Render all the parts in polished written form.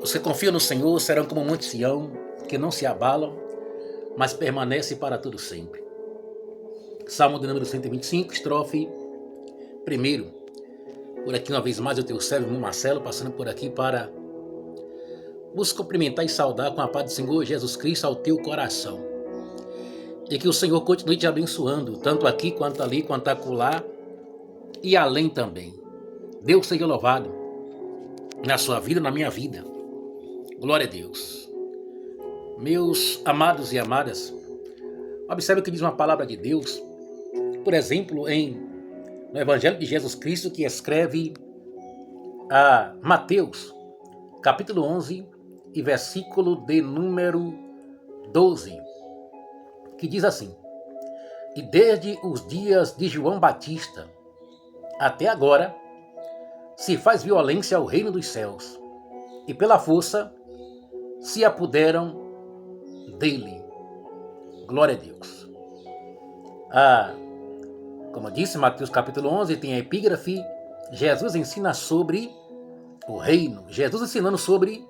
Os que confiam no Senhor serão como o Monte Sião, que não se abalam, mas permanece para todo sempre. Salmo de número 125, estrofe 1. Por aqui uma vez mais o teu servo, irmão Marcelo, passando por aqui para vos cumprimentar e saudar com a paz do Senhor Jesus Cristo ao teu coração. E que o Senhor continue te abençoando, tanto aqui quanto ali, quanto acolá e além também. Deus seja louvado na sua vida, na minha vida. Glória a Deus. Meus amados e amadas, observe o que diz uma palavra de Deus, por exemplo, no Evangelho de Jesus Cristo, que escreve a Mateus, capítulo 11, e versículo de número 12, que diz assim: E desde os dias de João Batista até agora se faz violência ao reino dos céus, e pela força se apoderam dele. Glória a Deus. Como eu disse, Mateus capítulo 11 tem a epígrafe. Jesus ensina sobre o reino. Jesus ensinando sobre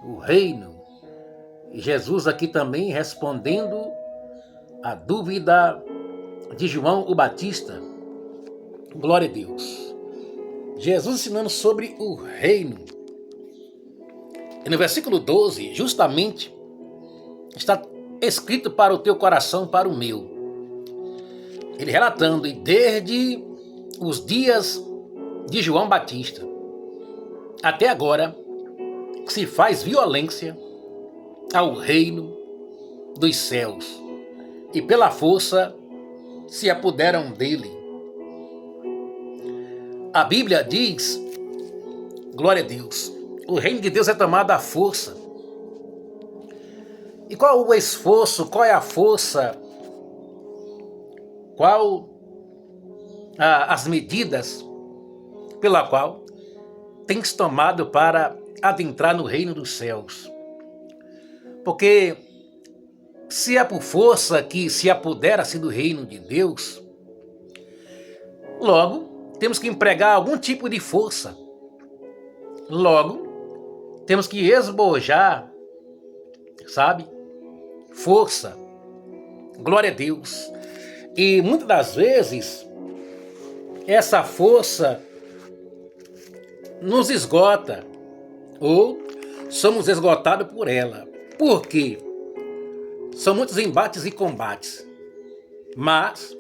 o reino. E Jesus aqui também respondendo a dúvida de João o Batista. Glória a Deus. Jesus ensinando sobre o reino. E no versículo 12, justamente, está escrito para o teu coração, para o meu. Ele relatando, e desde os dias de João Batista até agora se faz violência ao reino dos céus, e pela força se apoderam dele. A Bíblia diz, glória a Deus, o reino de Deus é tomado à força. E qual o esforço, qual é a força, qual as medidas pela qual tens tomado para adentrar no reino dos céus? Porque se é por força que se apodera-se do reino de Deus, logo temos que empregar algum tipo de força. Logo temos que esbojar, sabe? Força. Glória a Deus. E muitas das vezes essa força nos esgota, ou somos esgotados por ela. Por quê? São muitos embates e combates. Mas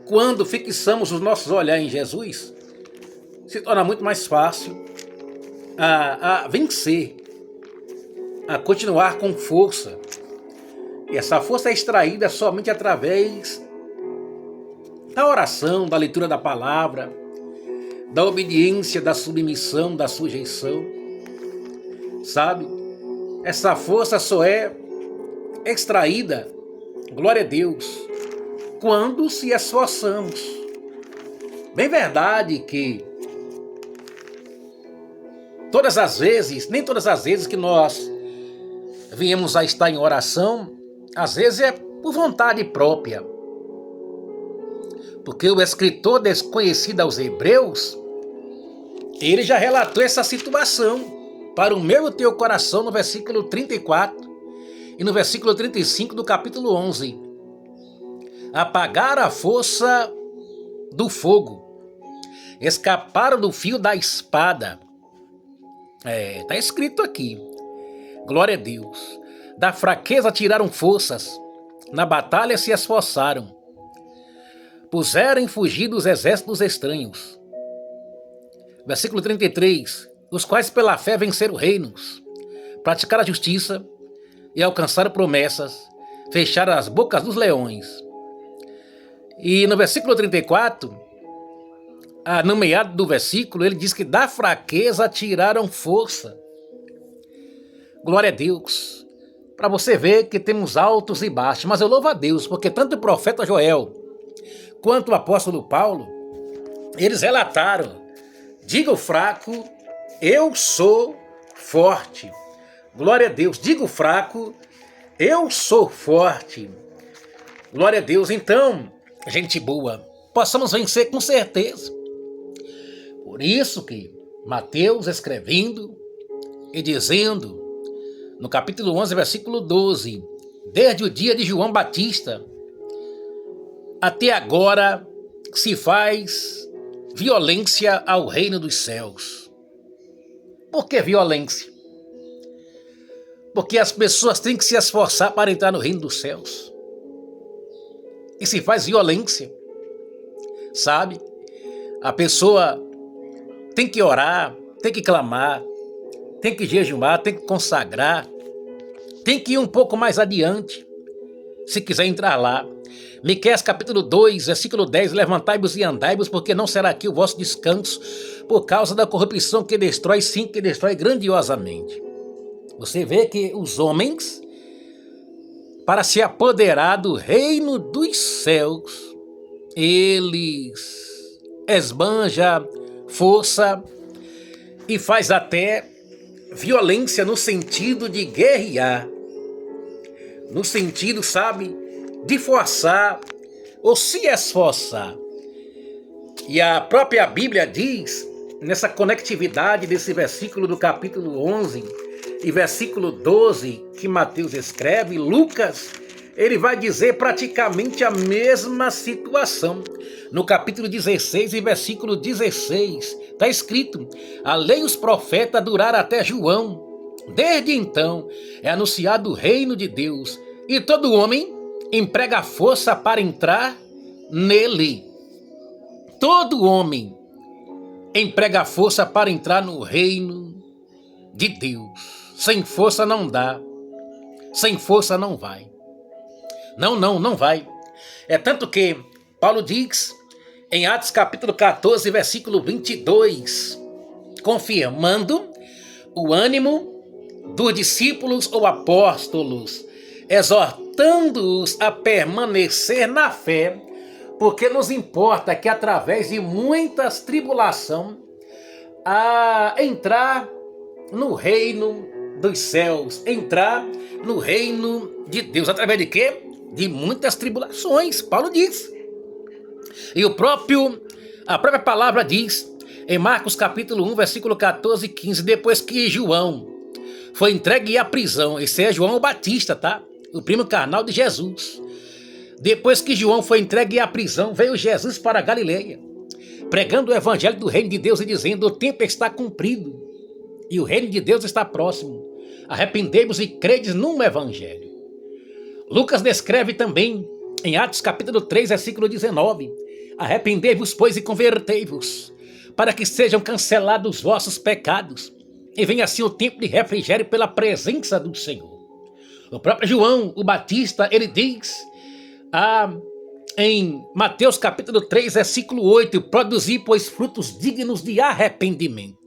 quando fixamos os nossos olhares em Jesus, se torna muito mais fácil a vencer, a continuar com força. E essa força é extraída somente através da oração, da leitura da palavra, da obediência, da submissão, da sujeição. Sabe? Essa força só é extraída, glória a Deus, quando se esforçamos. Bem verdade que nem todas as vezes que nós viemos a estar em oração, às vezes é por vontade própria. Porque o escritor desconhecido aos Hebreus, ele já relatou essa situação para o meu e o teu coração no versículo 34 e no versículo 35 do capítulo 11. Apagaram a força do fogo, escaparam do fio da espada. Está escrito aqui. Glória a Deus. Da fraqueza tiraram forças, na batalha se esforçaram. Puseram em fugir dos exércitos estranhos. Versículo 33. Os quais pela fé venceram reinos, praticaram a justiça e alcançaram promessas, fecharam as bocas dos leões. E no versículo 34, no meado do versículo, ele diz que da fraqueza tiraram força. Glória a Deus. Para você ver que temos altos e baixos, mas eu louvo a Deus, porque tanto o profeta Joel quanto o apóstolo Paulo, eles relataram: diga o fraco, eu sou forte. Glória a Deus. Diga o fraco, eu sou forte. Glória a Deus. Então, gente boa, possamos vencer com certeza. Por isso que Mateus, escrevendo, e dizendo, no capítulo 11, versículo 12, desde o dia de João Batista até agora se faz violência ao reino dos céus. Por que violência? Porque as pessoas têm que se esforçar para entrar no reino dos céus. E se faz violência, sabe? A pessoa tem que orar, tem que clamar, tem que jejuar, tem que consagrar, tem que ir um pouco mais adiante, se quiser entrar lá. Miqueias capítulo 2, versículo 10, levantai-vos e andai-vos, porque não será aqui o vosso descanso, por causa da corrupção que destrói, sim, que destrói grandiosamente. Você vê que os homens, para se apoderar do reino dos céus, eles esbanjam força e faz até violência no sentido de guerrear, no sentido, sabe, de forçar ou se esforçar. E a própria Bíblia diz, nessa conectividade desse versículo do capítulo 11 e versículo 12 que Mateus escreve, Lucas, ele vai dizer praticamente a mesma situação. No capítulo 16 e versículo 16, está escrito, a lei e os profetas duraram até João. Desde então é anunciado o reino de Deus, e todo homem emprega força para entrar nele. Todo homem emprega força para entrar no reino de Deus. Sem força não dá. Sem força não vai. Não vai. É tanto que Paulo diz em Atos capítulo 14, versículo 22, confirmando o ânimo dos discípulos ou apóstolos, exortando-os a permanecer na fé, porque nos importa que através de muitas tribulações a entrar no reino dos céus, entrar no reino de Deus, através de quê? De muitas tribulações, Paulo diz. E a própria palavra diz, em Marcos capítulo 1, versículo 14 e 15, depois que João foi entregue à prisão, esse é João o Batista, tá? O primo carnal de Jesus. Depois que João foi entregue à prisão, veio Jesus para a Galileia, pregando o evangelho do reino de Deus e dizendo, o tempo está cumprido e o reino de Deus está próximo. Arrependei-vos e credes no evangelho. Lucas descreve também, em Atos capítulo 3, versículo 19, arrependei-vos, pois, e convertei-vos, para que sejam cancelados os vossos pecados, e venha assim o tempo de refrigério pela presença do Senhor. O próprio João, o Batista, ele diz, em Mateus capítulo 3, versículo 8, produzi, pois, frutos dignos de arrependimento.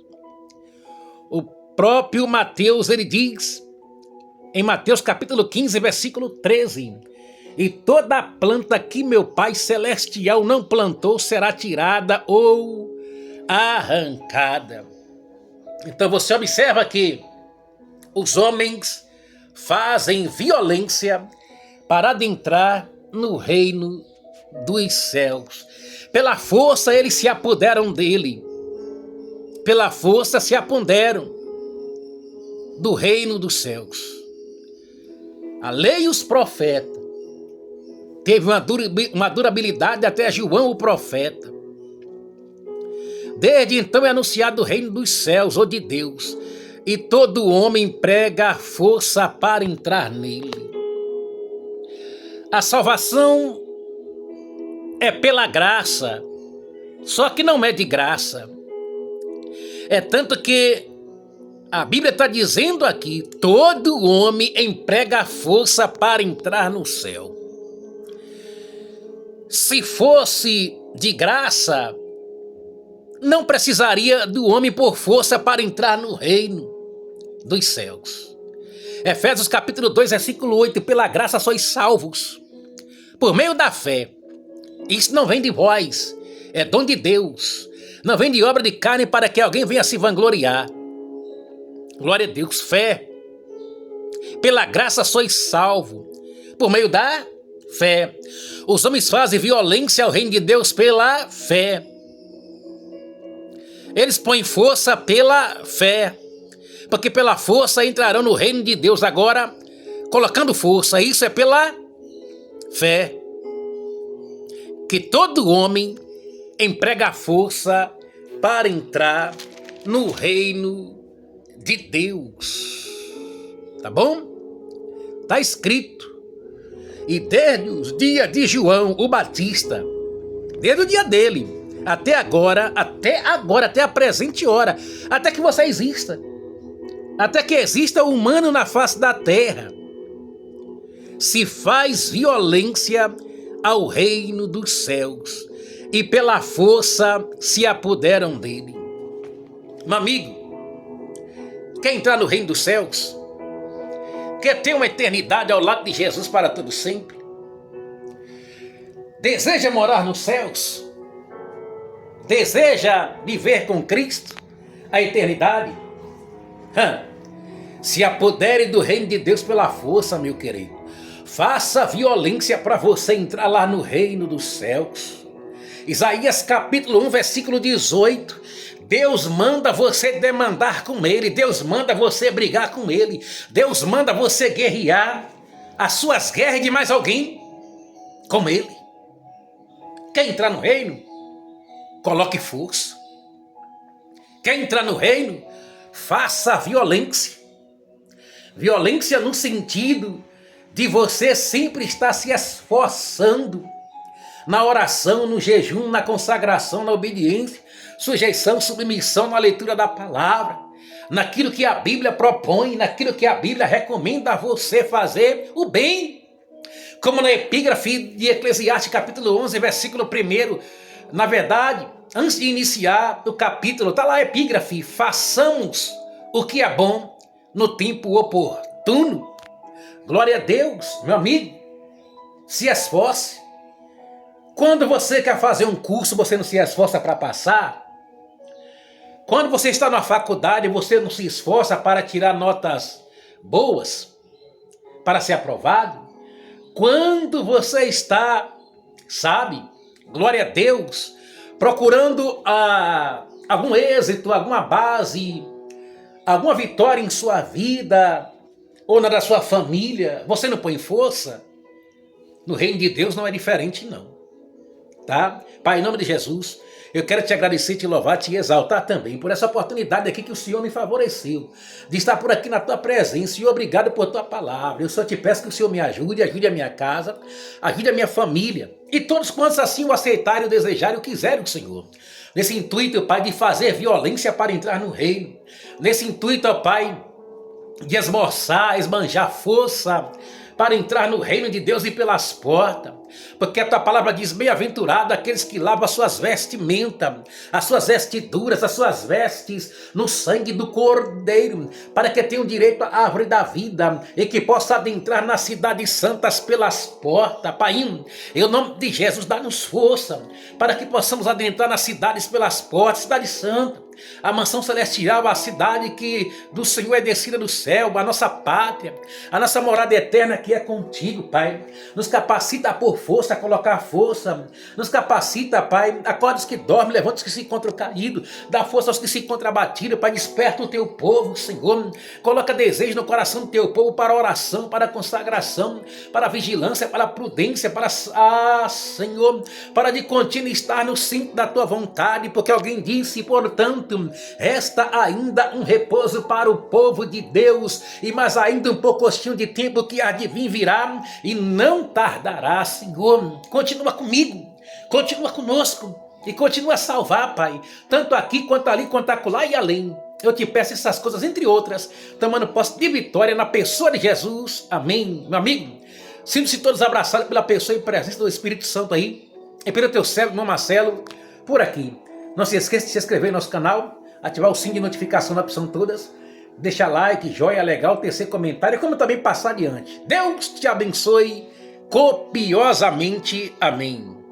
O próprio Mateus, ele diz, em Mateus capítulo 15, versículo 13, e toda a planta que meu Pai Celestial não plantou será tirada ou arrancada. Então você observa que os homens fazem violência para adentrar no reino dos céus. Pela força eles se apoderam dele. Pela força se apoderam do reino dos céus. A lei e os profetas teve uma durabilidade até João o profeta. Desde então é anunciado o reino dos céus ou de Deus, e todo homem emprega a força para entrar nele. A salvação é pela graça, só que não é de graça. É tanto que a Bíblia está dizendo aqui, todo homem emprega a força para entrar no céu. Se fosse de graça, não precisaria do homem por força para entrar no reino dos céus. Efésios capítulo 2, versículo 8, pela graça sois salvos, por meio da fé. Isso não vem de vós, é dom de Deus. Não vem de obra de carne para que alguém venha se vangloriar. Glória a Deus, fé. Pela graça sois salvo, por meio da fé. Os homens fazem violência ao reino de Deus pela fé. Eles põem força pela fé. porque pela força entrarão no reino de Deus agora, colocando força. Isso é pela fé. Que todo homem emprega a força para entrar no reino de Deus. Tá bom? Tá escrito. E desde os dias de João o Batista, desde o dia dele, até agora, até a presente hora, até que você exista, até que exista o humano na face da terra, se faz violência ao reino dos céus, e pela força se apoderam dele. Meu amigo, quer entrar no reino dos céus? Quer ter uma eternidade ao lado de Jesus para todo sempre? Deseja morar nos céus? Deseja viver com Cristo a eternidade? Se apodere do reino de Deus pela força, meu querido. Faça violência para você entrar lá no reino dos céus. Isaías capítulo 1, versículo 18. Deus manda você demandar com Ele. Deus manda você brigar com Ele. Deus manda você guerrear as suas guerras de mais alguém com Ele. Quer entrar no reino? Coloque força. Quer entrar no reino? Faça violência. Violência no sentido de você sempre estar se esforçando na oração, no jejum, na consagração, na obediência, sujeição, submissão na leitura da palavra, naquilo que a Bíblia propõe, naquilo que a Bíblia recomenda a você fazer o bem. Como na epígrafe de Eclesiastes capítulo 11, versículo 1, na verdade, antes de iniciar o capítulo, está lá a epígrafe: façamos o que é bom no tempo oportuno. Glória a Deus, meu amigo, se esforce. Quando você quer fazer um curso, você não se esforça para passar. Quando você está na faculdade, você não se esforça para tirar notas boas, para ser aprovado. Quando você está, sabe, glória a Deus, procurando algum êxito, alguma base, alguma vitória em sua vida ou na da sua família, você não põe força? No reino de Deus não é diferente, não. Tá? Pai, em nome de Jesus, eu quero te agradecer, te louvar, te exaltar também por essa oportunidade aqui que o Senhor me favoreceu, de estar por aqui na tua presença, e obrigado por tua palavra. Eu só te peço que o Senhor me ajude a minha casa, ajude a minha família, e todos quantos assim o aceitarem, o desejarem, o quiserem o Senhor. Nesse intuito, Pai, de fazer violência para entrar no reino, nesse intuito, Pai, de esbanjar força para entrar no reino de Deus e pelas portas, porque a tua palavra diz: bem-aventurado aqueles que lavam as suas vestimentas, as suas vestiduras, as suas vestes no sangue do Cordeiro, para que tenham direito à árvore da vida e que possa adentrar nas cidades santas pelas portas. Pai, em nome de Jesus, dá-nos força para que possamos adentrar nas cidades pelas portas, cidade santa, a mansão celestial, a cidade que do Senhor é descida do céu, a nossa pátria, a nossa morada eterna que é contigo, Pai. Nos capacita por força a colocar força, nos capacita, Pai, acorda os que dormem, levanta os que se encontram caídos, dá força aos que se encontram abatidos, Pai, desperta o teu povo, Senhor, coloca desejo no coração do teu povo para oração, para consagração, para vigilância, para prudência, para, Senhor, para de contínuo estar no cinto da tua vontade, porque alguém disse: portanto, resta ainda um repouso para o povo de Deus, e mais ainda um pouquinho de tempo que há de vir virá, e não tardará. Senhor, continua comigo, continua conosco, e continua a salvar, Pai, tanto aqui, quanto ali, quanto acolá e além. Eu te peço essas coisas, entre outras, tomando posse de vitória na pessoa de Jesus. Amém. Meu amigo, sinto-se todos abraçados pela pessoa e presença do Espírito Santo aí, e pelo teu servo, irmão Marcelo, por aqui. Não se esqueça de se inscrever no nosso canal, ativar o sininho de notificação na opção todas, deixar like, joia, legal, tecer comentário, como também passar adiante. Deus te abençoe copiosamente. Amém.